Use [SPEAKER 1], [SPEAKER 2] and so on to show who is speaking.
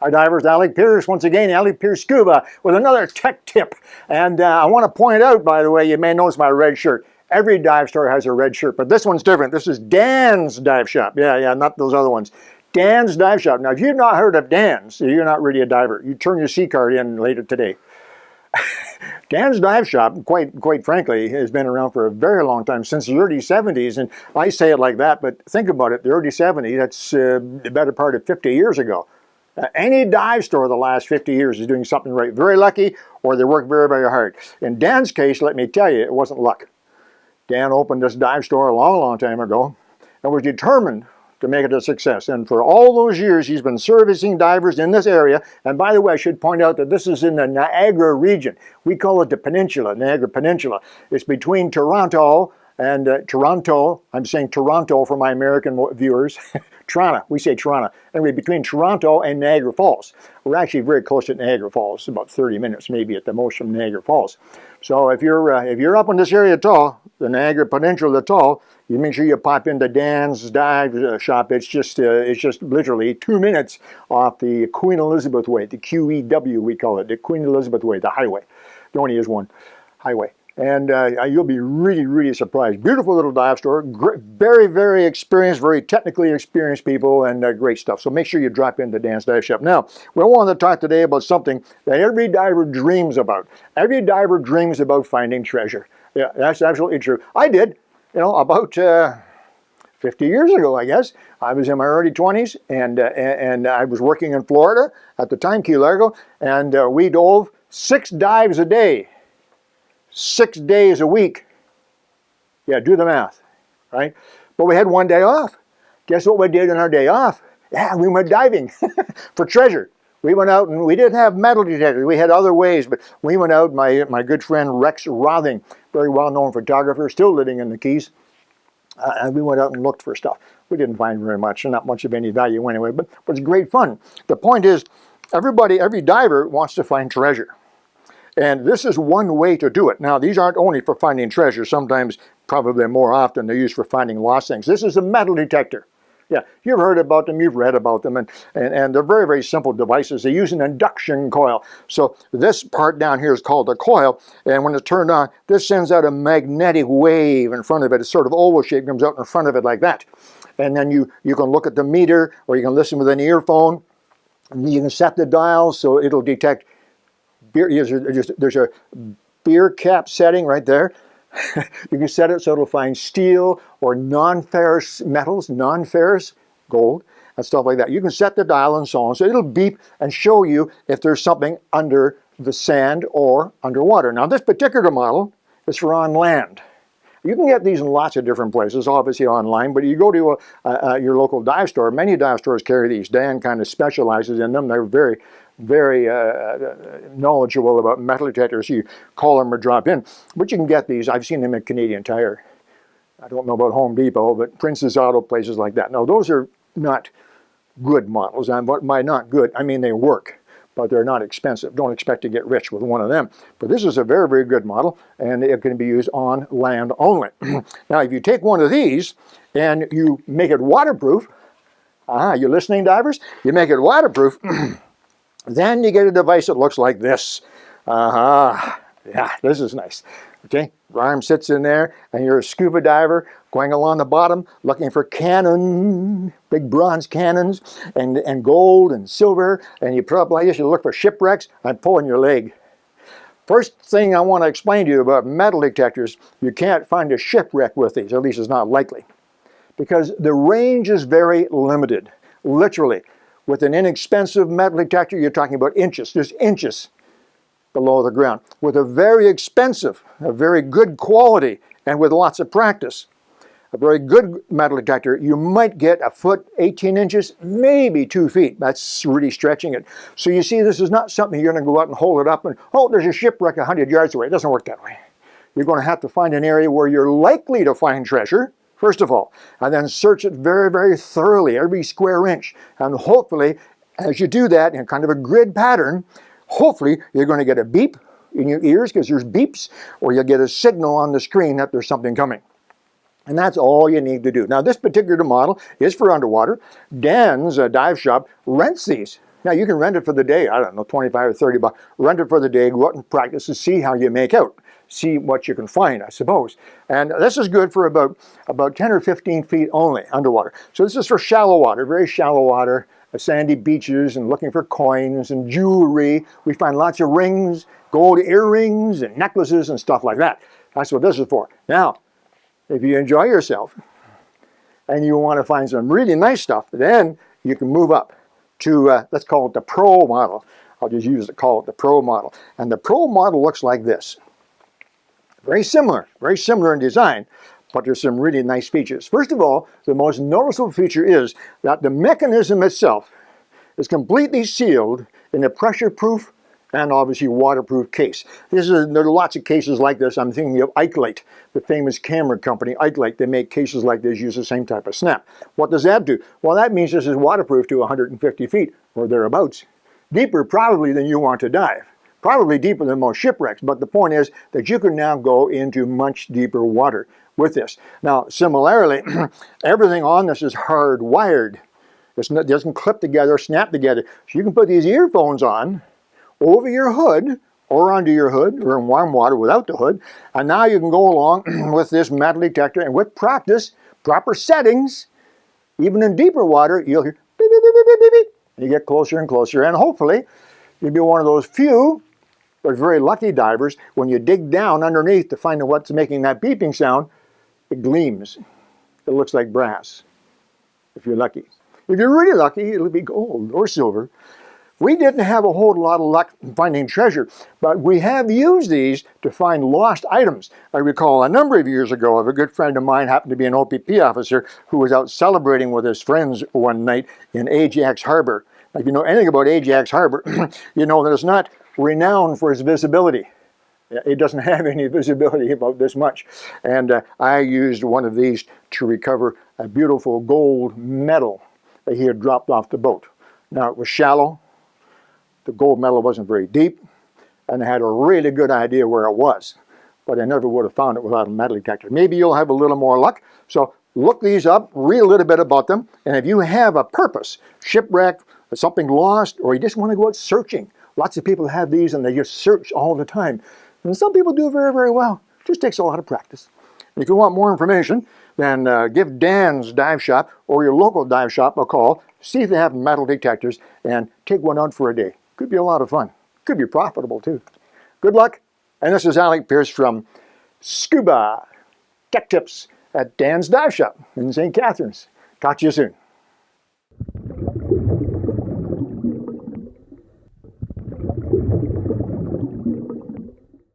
[SPEAKER 1] Hi divers, Alec Peirce once again, Alec Peirce Scuba with another tech tip. And I want to point out, by the way, you may notice my red shirt. Every dive store has a red shirt, but this one's different. This is Dan's Dive Shop. Yeah, not those other ones. Dan's Dive Shop. Now, if you've not heard of Dan's, you're not really a diver. You turn your C card in later today. Dan's Dive Shop, quite frankly, has been around for a very long time, since the early 70s. And I say it like that, but think about it, the early 70s, that's the better part of 50 years ago. Any dive store the last 50 years is doing something right. Very lucky, or they work very, very hard. In Dan's case, let me tell you, it wasn't luck. Dan opened this dive store a long time ago and was determined to make it a success. And for all those years, he's been servicing divers in this area. And by the way, I should point out that this is in the Niagara region. We call it the peninsula, Niagara Peninsula. It's between Toronto and Toronto. I'm saying Toronto for my American viewers. Toronto, we say Toronto. Anyway, between Toronto and Niagara Falls. We're actually very close to Niagara Falls, about 30 minutes maybe at the most from Niagara Falls. So if you're up in this area at all, the Niagara Peninsula at all, you make sure you pop into Dan's Dive Shop. It's just literally 2 minutes off the Queen Elizabeth Way, the q.e.w. we call it, the Queen Elizabeth Way, the highway. There only is one highway. And you'll be really surprised. Beautiful little dive store, very experienced, very technically experienced people, and great stuff. So make sure you drop into Dan's Dive Shop. Now, we want to talk today about something that every diver dreams about. Every diver dreams about finding treasure. Yeah, that's absolutely true. I did, about 50 years ago, I guess. I was in my early 20s, and I was working in Florida at the time, Key Largo, and we dove 6 dives a day. 6 days a week. Yeah, do the math, right? But we had one day off. Guess what we did on our day off? Yeah, we went diving for treasure. We went out and we didn't have metal detectors. We had other ways, but we went out, my good friend Rex Rothing, very well-known photographer, still living in the Keys, and we went out and looked for stuff. We didn't find very much, and not much of any value anyway, but it's great fun. The point is, every diver wants to find treasure. And this is one way to do it. Now, these aren't only for finding treasure. Sometimes, probably more often, they're used for finding lost things. This is a metal detector. Yeah, you've heard about them, you've read about them, and they're very simple devices. They use an induction coil. So this part down here is called a coil, and when it's turned on, this sends out a magnetic wave in front of it. It's sort of oval shape, comes out in front of it like that. And then you can look at the meter, or you can listen with an earphone, and you can set the dial so it'll detect there's a beer cap setting right there. You can set it so it'll find steel or non-ferrous metals, non-ferrous gold, and stuff like that. You can set the dial and so on. So it'll beep and show you if there's something under the sand or underwater. Now this particular model is for on land. You can get these in lots of different places, obviously online, but you go to your local dive store. Many dive stores carry these. Dan kind of specializes in them. They're very knowledgeable about metal detectors. You call them or drop in. But you can get these. I've seen them at Canadian Tire. I don't know about Home Depot, but Prince's Auto, places like that. Now, those are not good models. And by not good, I mean they work, but they're not expensive. Don't expect to get rich with one of them. But this is a very good model, and it can be used on land only. Now, if you take one of these and you make it waterproof, you listening, divers? You make it waterproof, then you get a device that looks like this. Yeah, this is nice. Okay, your arm sits in there, and you're a scuba diver going along the bottom looking for cannon, big bronze cannons, and gold and silver, and you put up like this, you look for shipwrecks. I'm pulling your leg. First thing I want to explain to you about metal detectors, you can't find a shipwreck with these, at least it's not likely, because the range is very limited, literally. With an inexpensive metal detector, you're talking about inches, just inches below the ground. With a very expensive, a very good quality, and with lots of practice, a very good metal detector, you might get a foot, 18 inches, maybe 2 feet. That's really stretching it. So you see, this is not something you're going to go out and hold it up and, oh, there's a shipwreck 100 yards away. It doesn't work that way. You're going to have to find an area where you're likely to find treasure, first of all, and then search it very thoroughly, every square inch. And hopefully, as you do that in kind of a grid pattern, hopefully you're going to get a beep in your ears because there's beeps, or you'll get a signal on the screen that there's something coming. And that's all you need to do. Now, this particular model is for underwater. Dan's Dive Shop rents these. Now you can rent it for the day, I don't know, 25 or 30 bucks. Rent it for the day, go out and practice and see how you make out. See what you can find, I suppose. And this is good for about 10 or 15 feet only underwater. So this is for shallow water, very shallow water, sandy beaches, and looking for coins and jewelry. We find lots of rings, gold earrings and necklaces and stuff like that. That's what this is for. Now, if you enjoy yourself and you want to find some really nice stuff, then you can move up to, let's call it the Pro model. I'll just call it the Pro model. And the Pro model looks like this. Very similar in design, but there's some really nice features. First of all, the most noticeable feature is that the mechanism itself is completely sealed in a pressure-proof and obviously waterproof case. There are lots of cases like this. I'm thinking of Alec, the famous camera company, Alec. They make cases like this, use the same type of snap. What does that do? Well, that means this is waterproof to 150 feet or thereabouts. Deeper probably than you want to dive. Probably deeper than most shipwrecks, but the point is that you can now go into much deeper water with this. Now, similarly, everything on this is hardwired. It doesn't clip together, snap together. So you can put these earphones on over your hood or under your hood or in warm water without the hood, and now you can go along with this metal detector, and with practice, proper settings, even in deeper water, you'll hear beep, beep, beep, beep, beep, beep. You get closer and closer, and hopefully you'll be one of those few but very lucky divers. When you dig down underneath to find out what's making that beeping sound, it gleams. It looks like brass, if you're lucky. If you're really lucky, it'll be gold or silver. We didn't have a whole lot of luck finding treasure, but we have used these to find lost items. I recall a number of years ago of a good friend of mine, happened to be an OPP officer, who was out celebrating with his friends one night in Ajax Harbor. Now, if you know anything about Ajax Harbor, you know that it's not renowned for its visibility. It doesn't have any visibility about this much. And I used one of these to recover a beautiful gold medal that he had dropped off the boat. Now, it was shallow. The gold medal wasn't very deep, and I had a really good idea where it was, but I never would have found it without a metal detector. Maybe you'll have a little more luck. So look these up, read a little bit about them, and if you have a purpose, shipwreck, something lost, or you just want to go out searching, lots of people have these and they just search all the time. And some people do very, very well. It just takes a lot of practice. And if you want more information, then give Dan's Dive Shop or your local dive shop a call, see if they have metal detectors, and take one out for a day. Could be a lot of fun. Could be profitable too. Good luck. And this is Alec Peirce from Scuba Tech Tips at Dan's Dive Shop in St. Catharines. Talk to you soon.